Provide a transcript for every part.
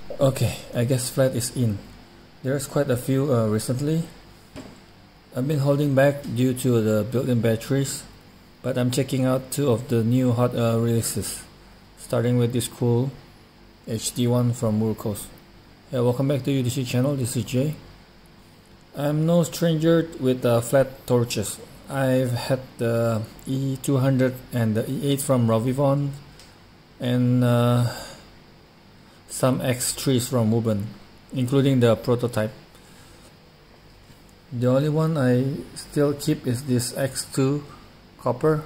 Okay, I guess flat is in. There's quite a few recently. I've been holding back due to the built-in batteries, but I'm checking out two of the new hot releases, starting with this cool HD01 from Wurkkos. Hey, welcome back to UDC channel, this is Jay. I'm no stranger with flat torches. I've had the E200 and the E8 from Rovivon, and some X3s from Wurkkos, including the prototype. The only one I still keep is this X2 copper,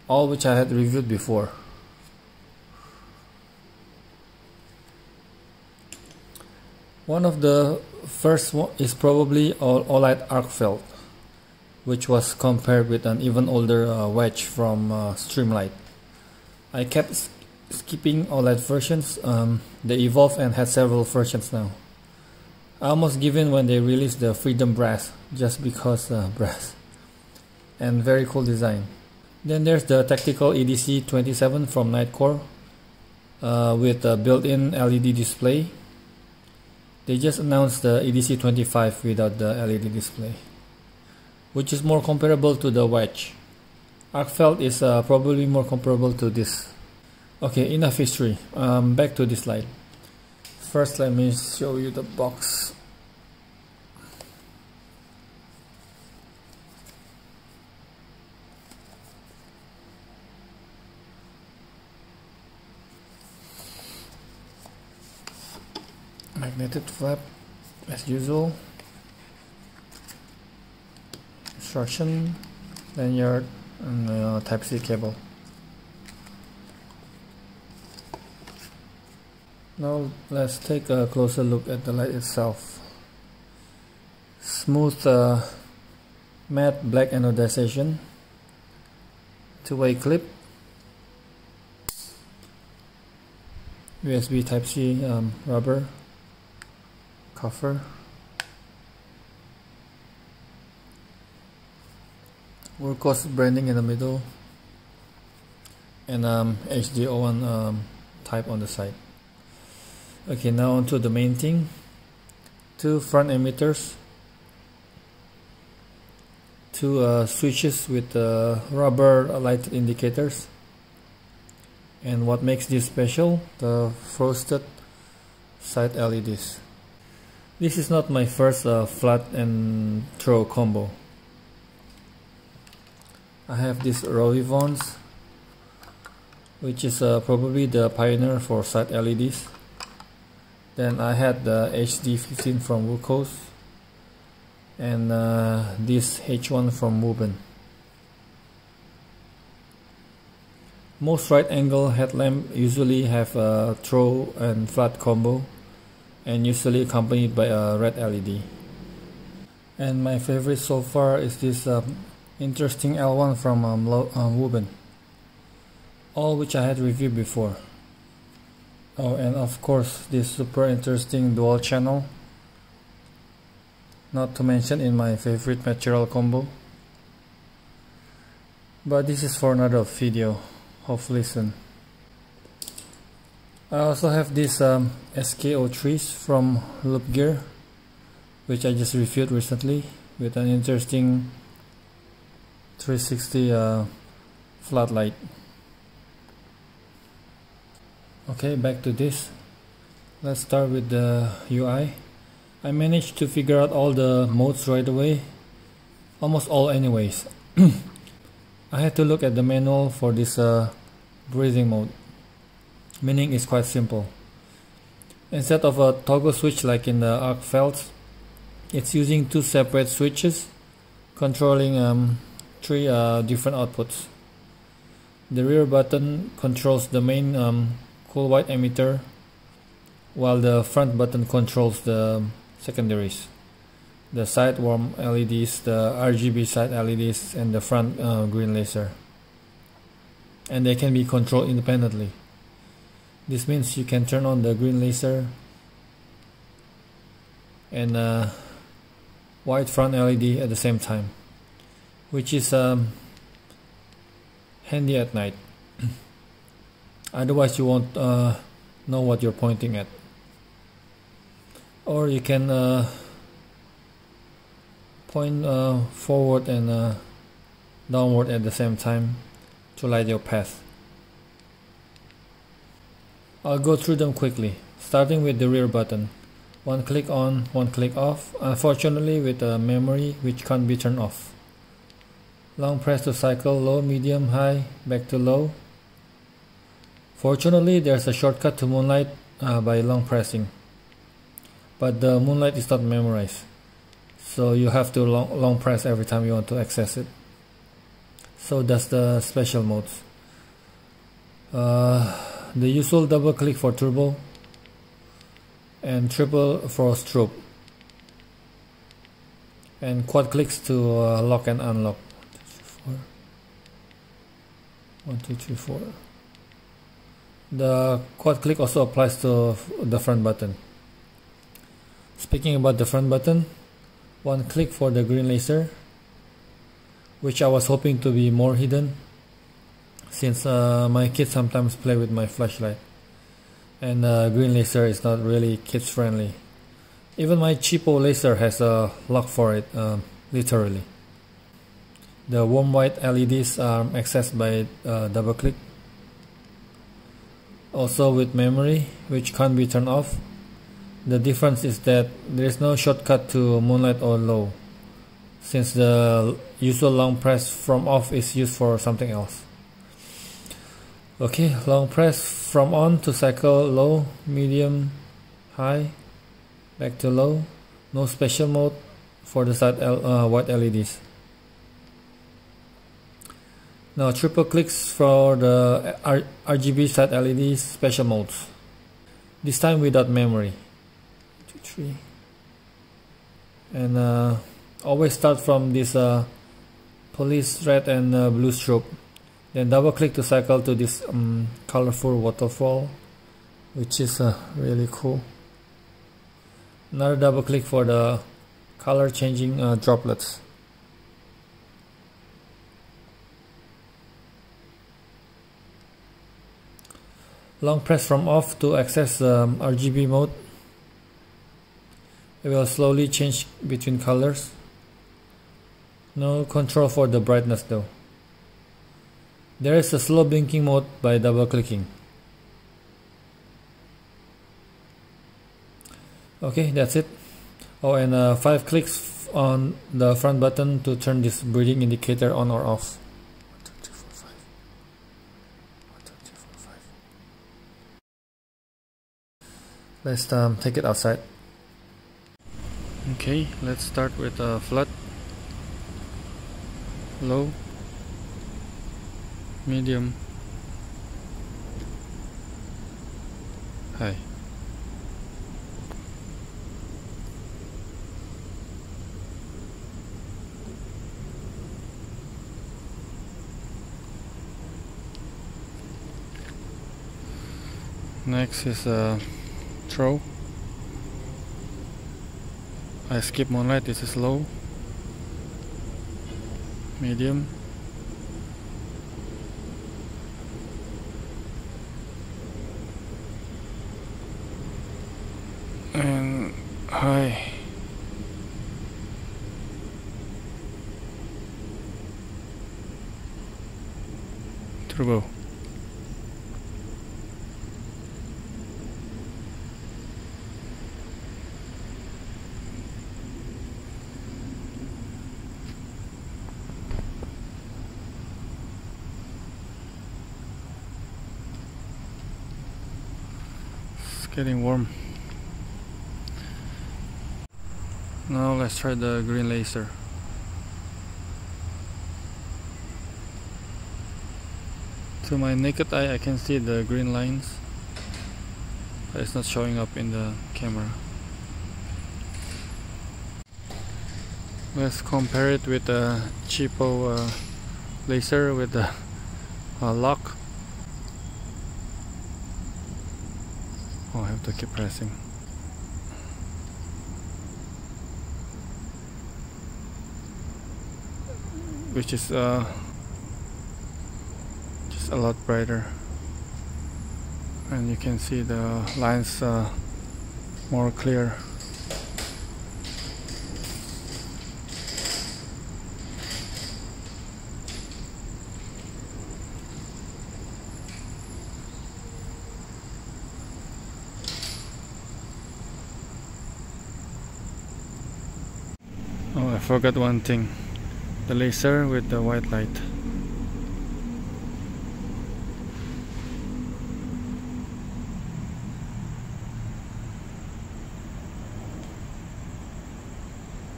all which I had reviewed before. One of the first one is probably OLED arc felt, which was compared with an even older wedge from Streamlight. I kept skipping OLED versions. They evolved and had several versions now. I almost gave in when they released the Freedom Brass, just because brass. And very cool design. Then there's the tactical EDC27 from Nightcore with a built-in LED display. They just announced the EDC25 without the LED display, which is more comparable to the wedge. Arc felt is probably more comparable to this. Okay, enough history. Back to this slide. First, let me show you the box. Magnetic flap as usual. Instruction, lanyard, and Type-C cable. Now let's take a closer look at the light itself. Smooth matte black anodization, two-way clip, USB Type-C rubber cover, Wurkkos branding in the middle, and HD01 type on the side. Okay, now onto the main thing. Two front emitters, two switches with rubber light indicators, and what makes this special, the frosted side LEDs. This is not my first flat and throw combo. I have this Rovivon's, which is probably the pioneer for side LEDs. Then I had the HD15 from Wurkkos, and this H1 from Wurkkos. Most right angle headlamp usually have a throw and flat combo, and usually accompanied by a red LED. And my favorite so far is this interesting L1 from Wurkkos, all which I had reviewed before. Oh, and of course this super interesting dual channel, not to mention in my favorite material combo. But this is for another video, hopefully soon. I also have these SK03s from Loop Gear, which I just reviewed recently, with an interesting 360 flat light. Okay, back to this. Let's start with the UI. I managed to figure out all the modes right away, almost all anyways. I had to look at the manual for this breathing mode, meaning it's quite simple. Instead of a toggle switch like in the arc felt, it's using two separate switches controlling three different outputs. The rear button controls the main cool white emitter, while the front button controls the secondaries, the side warm LEDs, the RGB side LEDs, and the front green laser. And they can be controlled independently. This means you can turn on the green laser and white front LED at the same time, which is handy at night. Otherwise you won't know what you're pointing at. Or you can point forward and downward at the same time to light your path. I'll go through them quickly, starting with the rear button. One click on, one click off, unfortunately with a memory which can't be turned off. Long press to cycle low, medium, high, back to low. Fortunately there's a shortcut to moonlight by long pressing, but the moonlight is not memorized, so you have to long press every time you want to access it. So that's the special modes. The usual double click for turbo and triple for strobe, and quad clicks to lock and unlock. 1, 2, 3, 4. The quad click also applies to the front button. Speaking about the front button, one click for the green laser, which I was hoping to be more hidden, since my kids sometimes play with my flashlight, and green laser is not really kids friendly. Even my cheapo laser has a lock for it, literally. The warm white LEDs are accessed by double click, also with memory, which can't be turned off. The difference is that there is no shortcut to moonlight or low, since the usual long press from off is used for something else. Okay, long press from on to cycle low, medium, high, back to low. No special mode for the side white LEDs. Now triple clicks for the RGB side LEDs special modes. This time without memory. 2, 3. And always start from this police red and blue strobe. Then double click to cycle to this colorful waterfall, which is really cool. Another double click for the color changing droplets. Long press from off to access RGB mode. It will slowly change between colors. No control for the brightness though. There is a slow blinking mode by double clicking. Okay, that's it. Oh, and 5 clicks on the front button to turn this breathing indicator on or off. 1, 2, 3, 4, 5. 1, 2, 3, 4, 5. Let's take it outside. Okay, let's start with flood, low, medium, high. Next is throw. I skip moonlight. This is low, medium, and high. Turbo. Getting warm. Now let's try the green laser. To my naked eye I can see the green lines, but it's not showing up in the camera. Let's compare it with a cheapo laser with the lock. Oh, I have to keep pressing. Which is just a lot brighter. and you can see the lines more clear. Oh, I forgot one thing, the laser with the white light.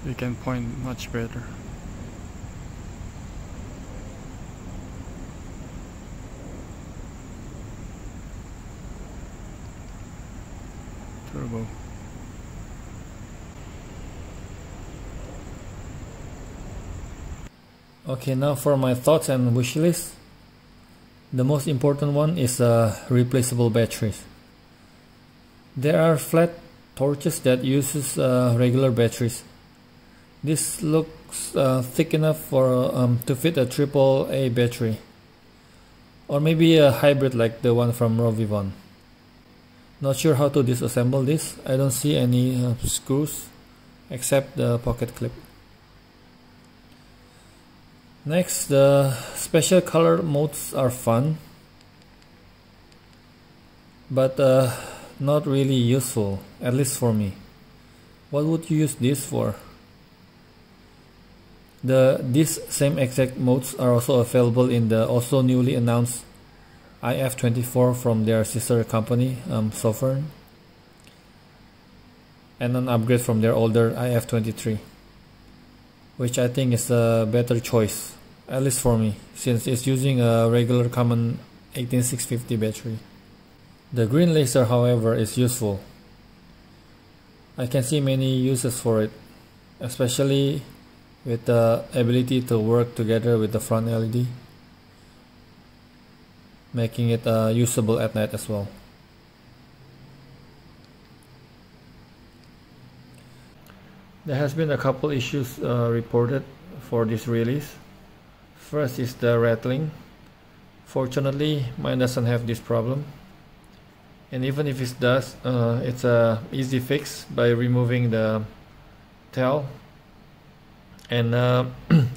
You can point much better. Turbo. Okay, now for my thoughts and wish list. The most important one is replaceable batteries. There are flat torches that uses regular batteries. This looks thick enough for to fit a AAA battery, or maybe a hybrid like the one from Rovivon. Not sure how to disassemble this. I don't see any screws except the pocket clip. Next, the special color modes are fun, but not really useful, at least for me. What would you use this for? These same exact modes are also available in the also newly announced IF24 from their sister company, Sovereign, and an upgrade from their older IF23, which I think is a better choice, at least for me, since it's using a regular common 18650 battery. The green laser, however, is useful. I can see many uses for it, especially with the ability to work together with the front LED, making it usable at night as well. There has been a couple issues reported for this release. First is the rattling. Fortunately, mine doesn't have this problem, and even if it does, it's a easy fix by removing the tail and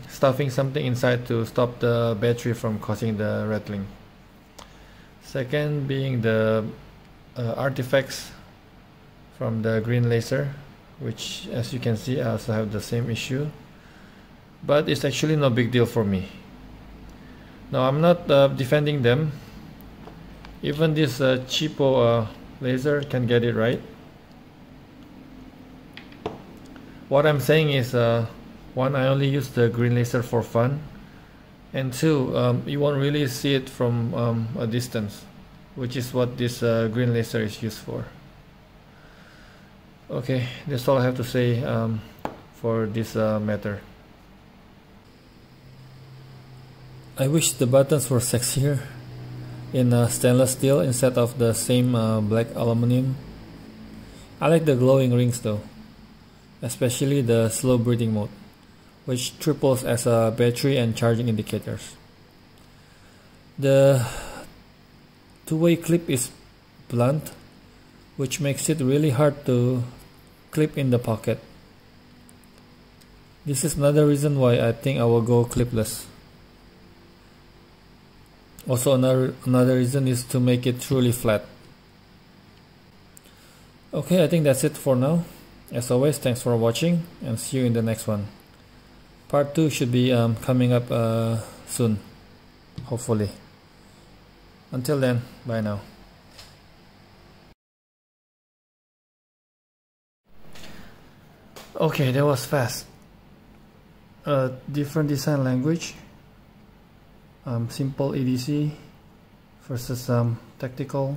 stuffing something inside to stop the battery from causing the rattling. Second being the artifacts from the green laser, which, as you can see, I also have the same issue, but it's actually no big deal for me. Now, I'm not defending them. Even this cheapo laser can get it right. What I'm saying is, one, I only use the green laser for fun, and two, you won't really see it from a distance, which is what this green laser is used for. Okay, that's all I have to say for this matter. I wish the buttons were sexier in stainless steel instead of the same black aluminum. I like the glowing rings though, especially the slow breathing mode, which triples as a battery and charging indicators. The two-way clip is blunt, which makes it really hard to clip in the pocket. This is another reason why I think I will go clipless. Also, another reason is to make it truly flat. Okay, I think that's it for now. As always, thanks for watching and see you in the next one. Part 2 should be coming up soon, hopefully. Until then, bye now. Okay, that was fast. Different design language. Simple EDC versus tactical.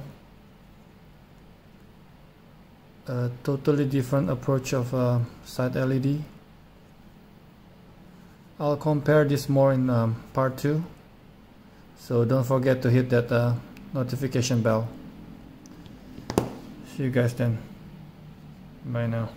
A totally different approach of side LED. I'll compare this more in part 2, so don't forget to hit that notification bell. See you guys then. Bye now.